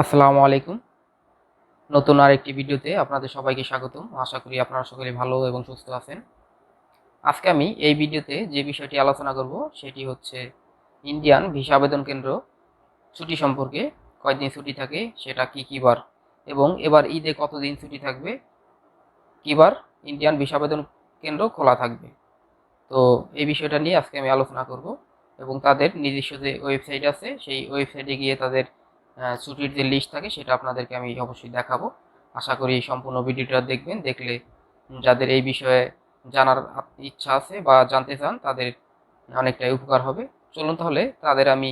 আসসালামু আলাইকুম। নতুন আরেকটি ভিডিওতে আপনাদের সবাইকে স্বাগতম। আশা করি আপনারা সকলে ভালো এবং সুস্থ আছেন। আজকে আমি এই ভিডিওতে যে বিষয়টি আলোচনা করব সেটি হচ্ছে ইন্ডিয়ান ভিসা আবেদন কেন্দ্র ছুটি সম্পর্কে। কয়দিন ছুটি থাকে, সেটা কি কি বার, এবং এবার ঈদে কতদিন ছুটি থাকবে, কি বার ইন্ডিয়ান ভিসা আবেদন কেন্দ্র খোলা থাকবে। তো এই বিষয়টা নিয়ে আজকে আমি আলোচনা করব, এবং তাদের নিজস্ব যে ওয়েবসাইট আছে সেই ওয়েবসাইটে গিয়ে তাদের ছুটির যে লিস্ট থাকে সেটা আপনাদেরকে আমি অবশ্যই দেখাবো। আশা করি সম্পূর্ণ ভিডিওটা দেখবেন। দেখলে যাদের এই বিষয়ে জানার ইচ্ছা আছে বা জানতে চান তাদের অনেকটাই উপকার হবে। চলুন তাহলে তাদের আমি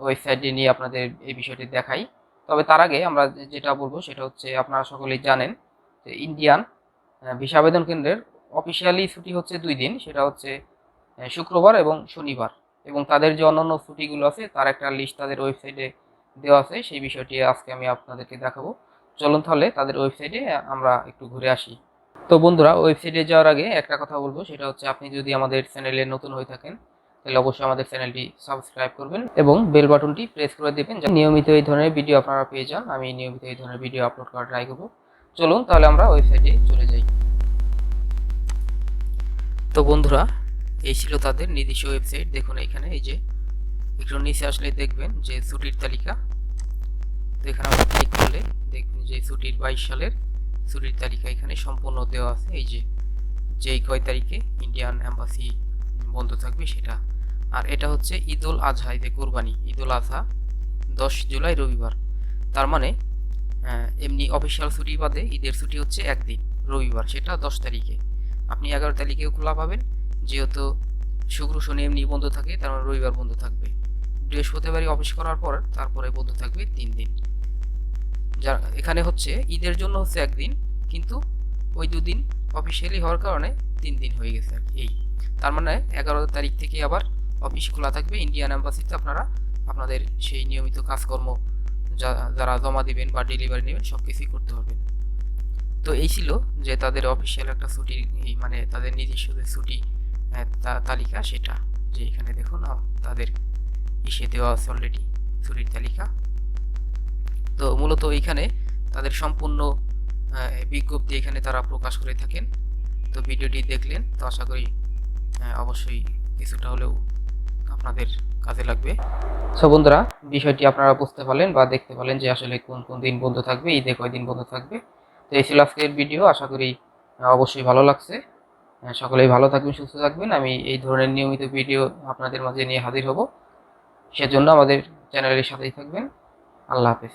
ওয়েবসাইটে নিয়ে আপনাদের এই বিষয়টি দেখাই। তবে তার আগে আমরা যেটা বলবো সেটা হচ্ছে, আপনারা সকলেই জানেন যে ইন্ডিয়ান ভিসা আবেদন কেন্দ্রের অফিসিয়ালি ছুটি হচ্ছে 2 দিন, সেটা হচ্ছে শুক্রবার এবং শনিবার। এবং তাদের যে অন্যান্য ছুটিগুলো আছে তার একটা লিস্ট তাদের ওয়েবসাইটে দেওয়া আছে, সেই বিষয়টি আজকে আমি আপনাদেরকে দেখাবো। চলুন তাহলে তাদের ওয়েবসাইটে আমরা একটু ঘুরে আসি। তো বন্ধুরা, ওয়েবসাইটে যাওয়ার আগে একটা কথা বলবো, সেটা হচ্ছে আপনি যদি আমাদের চ্যানেলে নতুন হয়ে থাকেন তাহলে অবশ্যই আমাদের চ্যানেলটি সাবস্ক্রাইব করবেন এবং বেল বাটনটি প্রেস করে দেবেন, যাতে নিয়মিত এই ধরনের ভিডিও আপনারা পেয়ে যান। আমি নিয়মিত এই ধরনের ভিডিও আপলোড করার ট্রাই করবো। চলুন তাহলে আমরা ওয়েবসাইটে চলে যাই। তো বন্ধুরা, এই ছিল তাদের নিজস্ব ওয়েবসাইট। দেখুন এখানে এই যে একটু নিচে আসলে দেখবেন যে ছুটির তালিকা। তো এখানে আমরা ক্লিক করলে দেখবেন যে ছুটির 22 সালের ছুটির তালিকা এখানে সম্পূর্ণ দেওয়া আছে। এই যে যেই কয় তারিখে ইন্ডিয়ান এম্বাসি বন্ধ থাকবে সেটা। আর এটা হচ্ছে ঈদুল আজহা, ঈদে কোরবানি, ঈদুল আজহা 10 জুলাই রবিবার। তার মানে এমনি অফিসিয়াল ছুটি বাদে ঈদের ছুটি হচ্ছে একদিন, রবিবার, সেটা 10 তারিখে। আপনি 11 তারিখেও খোলা পাবেন, যেহেতু শুক্র শনি এমনি বন্ধ থাকে, তার মানে রবিবার বন্ধ থাকবে। বৃহস্পতিবারই অফিস করার পর তারপরে বন্ধ থাকবে 3 দিন। যা এখানে হচ্ছে ঈদের জন্য হচ্ছে একদিন, কিন্তু ওই 2 দিন অফিসিয়ালি হওয়ার কারণে 3 দিন হয়ে গেছে আর কি। এই তার মানে 11 তারিখ থেকে আবার অফিস খোলা থাকবে ইন্ডিয়ান এম্বাসিতে। আপনারা আপনাদের সেই নিয়মিত কাজকর্ম যারা জমা দিবেন বা ডেলিভারি নেবেন সব কিছুই করতে পারবেন। তো এই ছিল যে তাদের অফিসিয়াল একটা ছুটি, মানে তাদের নিজস্ব যে ছুটি তালিকা সেটা। যে এখানে দেখুন তাদের ইসে দেওয়া আছে অলরেডি ছুটির তালিকা। তো মূলত এইখানে তাদের সম্পূর্ণ বিজ্ঞপ্তি এখানে তারা প্রকাশ করে থাকেন। তো ভিডিওটি দেখলেন, তো আশা করি অবশ্যই কিছুটা হলেও আপনাদের কাজে লাগবে। সো বন্ধুরা, বিষয়টি আপনারা বুঝতে পারলেন বা দেখতে পারলেন যে আসলে কোন কোন দিন বন্ধ থাকবে, ঈদে কয়দিন বন্ধ থাকবে। তো এই ছিল আজকের ভিডিও। আশা করি অবশ্যই ভালো লাগছে। সকলেই ভালো থাকবেন, সুস্থ থাকবেন। আমি এই ধরনের নিয়মিত ভিডিও আপনাদের মাঝে নিয়ে হাজির হব, সেজন্য আমাদের চ্যানেলের সাথেই থাকবেন। আল্লাহ হাফেজ।